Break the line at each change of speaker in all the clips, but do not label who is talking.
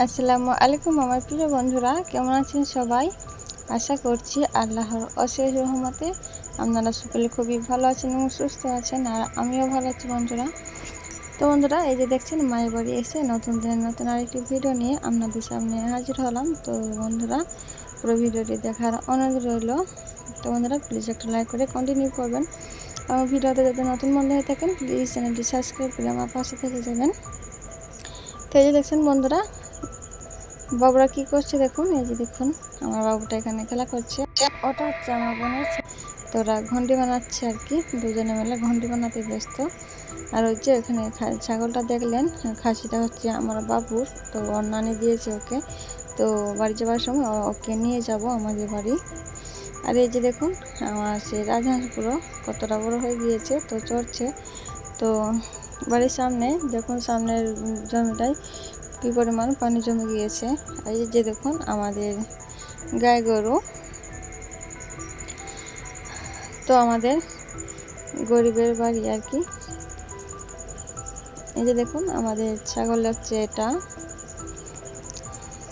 আসসালামু আলাইকুম আমার প্রিয় বন্ধুরা, কেমন আছেন সবাই? আশা করছি আল্লাহর অশেষ রহমতে আপনারা সকলে খুবই ভালো আছেন এবং সুস্থ আছেন, আর আমিও ভালো আছি বন্ধুরা। তো বন্ধুরা, এই যে দেখছেন মায়ের বাড়ি এসে নতুন দিনের নতুন আরেকটি ভিডিও নিয়ে আপনাদের সামনে হাজির হলাম। তো বন্ধুরা, পুরো ভিডিওটি দেখার অনুরোধ রইল। তো বন্ধুরা, প্লিজ একটা লাইক করে কন্টিনিউ করবেন। আমার ভিডিওতে যদি নতুন বন্ধু হয়ে থাকেন, প্লিজ চ্যানেলটি সাবস্ক্রাইব করে আমার পাশে থেকে যাবেন। তো এই যে দেখছেন বন্ধুরা, বাবুরা কি করছে দেখুন। এই যে দেখুন, আমার বাবুটা এখানে খেলা করছে। ওটা হচ্ছে আমার বোনের তো ওরা ঘন্টি বানাচ্ছে আর কি, দুজনে মিলে ঘন্টি বানাতে ব্যস্ত। আর ওই যে এখানে ছাগলটা দেখলেন, খাসিটা হচ্ছে আমার বাবুর, তো ওর নানি দিয়েছে ওকে। তো বাড়ি যাওয়ার সময় ওকে নিয়ে যাব আমাদের বাড়ি। আর এই যে দেখুন, আমার সেই রাজহাঁসগুলো কতটা বড় হয়ে গিয়েছে, তো চড়ছে। তো বাড়ির সামনে দেখুন, সামনের জমিটায় কি পরিমাণ পানি জমে গিয়েছে। আর এই যে দেখুন আমাদের গাই গরু, তো আমাদের গরিবের বাড়ি আর কি। এই যে দেখুন আমাদের ছাগল হচ্ছে এটা।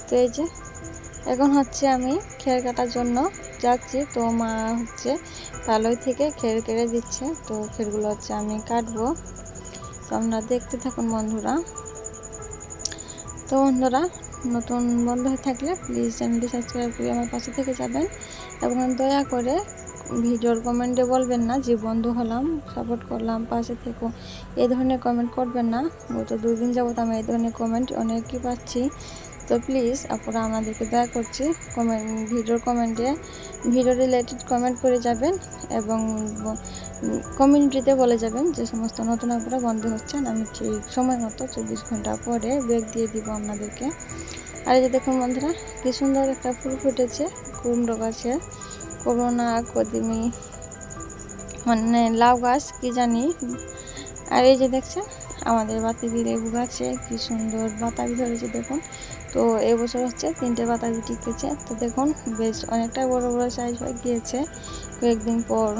তো এই যে এখন হচ্ছে আমি খের কাটার জন্য যাচ্ছি। তো মা হচ্ছে পালই থেকে খের কেটে দিচ্ছে, তো খেরগুলো হচ্ছে আমি কাটবো। তো আপনারা দেখতে থাকুন বন্ধুরা। তো বন্ধুরা, নতুন বন্ধু হয়ে থাকলে প্লিজ চ্যানেলটি সাবস্ক্রাইব করে আমার পাশে থেকে যাবেন, এবং দয়া করে ভিডিওর কমেন্টে বলবেন না যে বন্ধু হলাম, সাপোর্ট করলাম, পাশে থেকো, এই ধরনের কমেন্ট করবেন না। গত 2 দিন যাবত আমি এই ধরনের কমেন্ট অনেকই পাচ্ছি। তো প্লিজ আপনারা আমাদেরকে দয়া করছি ভিডিওর কমেন্টে ভিডিও রিলেটেড কমেন্ট করে যাবেন, এবং কমিউনিটিতে বলে যাবেন যে সমস্ত নতুন আপনারা বন্ধু হচ্ছেন। আমি ঠিক সময় মতো 24 ঘন্টা পরে ব্যাগ দিয়ে দিব আপনাদেরকে। আর এই যে দেখুন বন্ধুরা, কি সুন্দর একটা ফুল ফুটেছে কুমড়ো গাছে, কুমড়ো না কদিমি মানে লাউ গাছ কি জানি। আর এই যে দেখছেন আমাদের বাতাবি লেবু গাছে কি সুন্দর বাতাবি ধরেছে দেখুন। তো এবছর হচ্ছে 3টে বাতাবি টিকেছে। তো দেখুন বেশ অনেকটা বড় বড় সাইজ হয়ে গিয়েছে, কয়েকদিন পর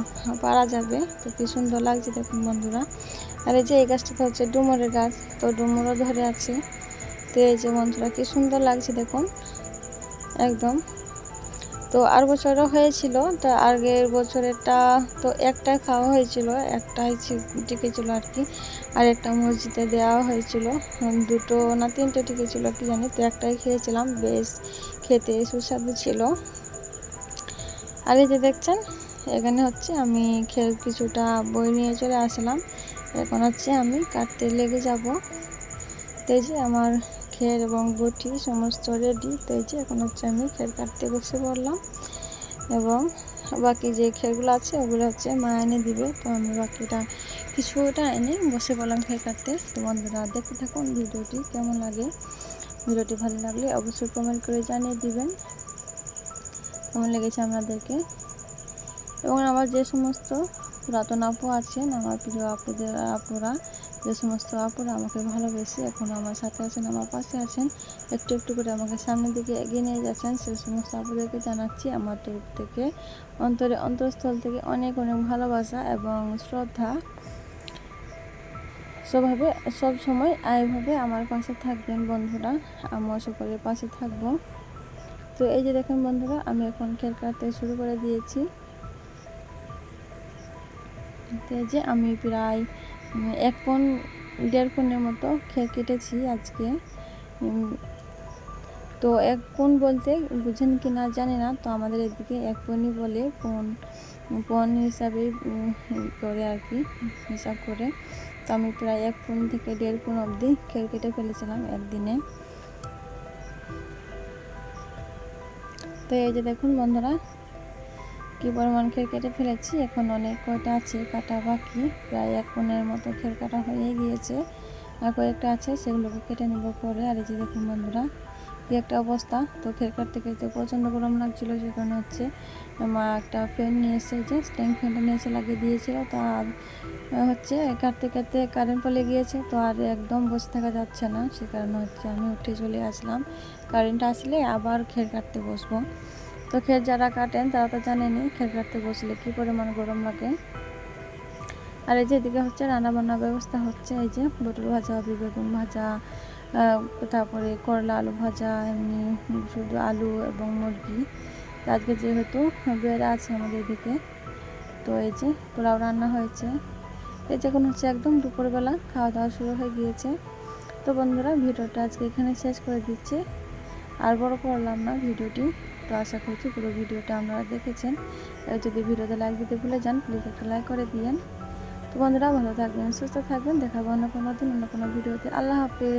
পারা যাবে। তো কি সুন্দর লাগছে দেখুন বন্ধুরা। আর এই যে এই গাছটা হচ্ছে ডুমুরের গাছ, তো ডুমুরও ধরে আছে। তো এই যে বন্ধুরা কি সুন্দর লাগছে দেখুন একদম। তো আর বছরও হয়েছিল, তো আগের বছরেরটা তো একটাই খাওয়া হয়েছিল, একটাই টিকেছিল আর কি। আর একটা মসজিদে দেওয়া হয়েছিল, 2টো না 3টে টিকেছিল কি জানি। তো একটাই খেয়েছিলাম, বেশ খেতে সুস্বাদু ছিল। আর এই যে দেখছেন এখানে হচ্ছে আমি কিছুটা বই নিয়ে চলে আসলাম। এখন হচ্ছে আমি কাটতে লেগে যাব। তো এই যে আমার খের এবং বটি সমস্ত রেডি। তো এই যে এখন হচ্ছে আমি খের কাটতে বসে পড়লাম, এবং বাকি যে খেরগুলো আছে ওগুলো হচ্ছে মা এনে দিবে। তো আমি বাকিটা কিছুটা এনে বসে পড়লাম খের কাটতে। তো বন্ধুরা দেখতে থাকুন ভিডিওটি কেমন লাগে। ভিডিওটি ভালো লাগলে অবশ্যই কমেন্ট করে জানিয়ে দিবেন কেমন লেগেছে আপনাদেরকে। এবং আমার যে সমস্ত পুরাতন আপু আছেন, আমার প্রিয় আপুরা, যে সমস্ত আপুরা আমাকে ভালোবেসে এখন আমার সাথে আছেন, আমার পাশে আছেন, একটু একটু করে আমাকে সামনের দিকে এগিয়ে নিয়ে যাচ্ছেন, সেই সমস্ত আপুদেরকে জানাচ্ছি আমার তরফ থেকে অন্তরস্থল থেকে অনেক অনেক ভালোবাসা এবং শ্রদ্ধা। সব সময় এইভাবে আমার পাশে থাকবেন বন্ধুরা, আমিও সকলের পাশে থাকবো। তো এই যে দেখেন বন্ধুরা, আমি এখন খের কাটতে শুরু করে দিয়েছি। তো এই যে আমি প্রায় 1.5 পনের মতো খের কেটেছি আজকে। তো 1 পন বলতে বুঝেন কি না জানি না, তো আমাদের এদিকে 1 পনই বলে, পন হিসাবে করে আর কি, হিসাব করে। তো আমি প্রায় 1 পন থেকে 1.5 পন অবধি খের কেটে ফেলেছিলাম একদিনে। তো এই যে দেখুন বন্ধুরা কি পরিমাণ খের কেটে ফেলেছি, এখন অনেক কয়টা আছে কাটা বাকি, প্রায় 1 পনের মতো খের কাটা হয়ে গিয়েছে, আর কয়েকটা আছে সেগুলোকে কেটে নেব পরে। আর এই যে দেখুন বন্ধুরা কি একটা অবস্থা। তো খের কাটতে কাটতে প্রচণ্ড গরম লাগছিলো, সে কারণে হচ্ছে মা একটা ফ্যান নিয়ে এসে, যে স্ট্যান্ড ফ্যানটা নিয়ে এসে লাগিয়ে দিয়েছিল। তার হচ্ছে কাটতে কাটতে কারেন্ট চলে গিয়েছে, তো আর একদম বসে থাকা যাচ্ছে না, সে কারণে হচ্ছে আমি উঠে চলে আসলাম। কারেন্ট আসলে আবার খের কাটতে বসবো। তো খের যারা কাটেন তারা তো জানেনই খের কাটতে বসলে কী পরিমাণ গরম লাগে। আর এই যে এদিকে হচ্ছে রান্না বান্নার ব্যবস্থা হচ্ছে, এই যে পটল ভাজা হবে, বেগুন ভাজা, তারপরে করলা আলু ভাজা, এমনি শুধু আলু এবং মুরগি। আজকে যেহেতু বেড়া আছে আমাদের এদিকে, তো এই যে পোলাও রান্না হয়েছে। এই যখন হচ্ছে একদম দুপুরবেলা খাওয়া দাওয়া শুরু হয়ে গিয়েছে। তো বন্ধুরা, ভিডিওটা আজকে এখানে শেষ করে দিচ্ছি, আর বড় করলাম না ভিডিওটি। তো আশা করছি পুরো ভিডিওটা আপনারা দেখেছেন। যদি ভিডিওতে লাইক দিতে ভুলে যান, প্লিজ একটা লাইক করে দিয়েন। তো বন্ধুরা, ভালো থাকবেন, সুস্থ থাকবেন, দেখাবো অন্য কোনো দিন অন্য কোনো ভিডিওতে। আল্লাহ হাফেজ।